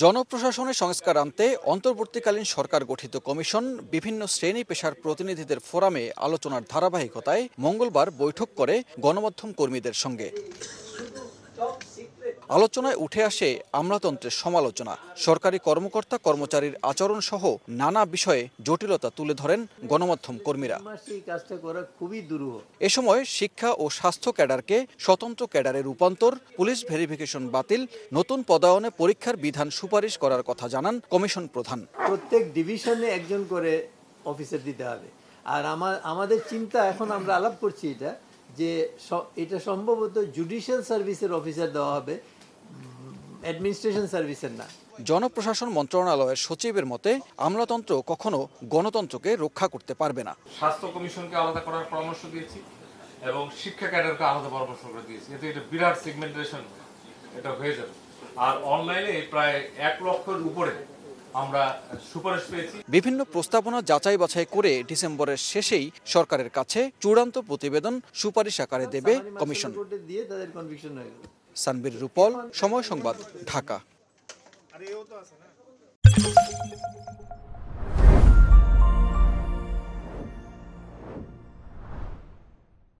জনপ্রশাসনের সংস্কার আনতে অন্তর্বর্তীকালীন সরকার গঠিত কমিশন বিভিন্ন শ্রেণী পেশার প্রতিনিধিদের ফোরামে আলোচনার ধারাবাহিকতায় মঙ্গলবার বৈঠক করে গণমাধ্যম কর্মীদের সঙ্গে। আলোচনায় উঠে আসে আমলাতন্ত্রের সমালোচনা, সরকারি কর্মকর্তা কর্মচারীর আচরণ সহ নানা বিষয়ে জটিলতা তুলে ধরেন গণমাধ্যম কর্মীরা। এ সময় শিক্ষা ও স্বাস্থ্য ক্যাডারকে স্বতন্ত্র ক্যাডারে রূপান্তর, পুলিশ ভেরিফিকেশন বাতিল, নতুন পদায়নে পরীক্ষার বিধান সুপারিশ করার কথা জানান কমিশন প্রধান। প্রত্যেক ডিভিশনে একজন করে অফিসার দিতে হবে। আর আমাদের চিন্তা, এখন আমরা আলাপ করছি এটা সম্ভবত জুডিশিয়াল সার্ভিসের অফিসার দেওয়া হবে, অ্যাডমিনিস্ট্রেশন সার্ভিসের না। জনপ্রশাসন মন্ত্রণালয়ের সচিবের মতে আমলাতন্ত্র কখনো গণতন্ত্রকে রক্ষা করতে পারবে না। স্বাস্থ্য কমিশনকে আলাদা করার পরামর্শ দিয়েছি এবং শিক্ষা ক্যাডারকে আলাদা পরামর্শ করে দিয়েছি। এতে এটা বিরাট সেগমেন্টেশন এটা হয়ে যাবে। আর অনলাইনে প্রায় 1 লক্ষের উপরে আমরা সুপারিশ পেয়েছি। বিভিন্ন প্রস্তাবনা যাচাই বাছাই করে ডিসেম্বরের শেষেই সরকারের কাছে চূড়ান্ত প্রতিবেদন সুপারিশ আকারে দেবে কমিশন। সানবীর রূপল, সময় সংবাদ, ঢাকা।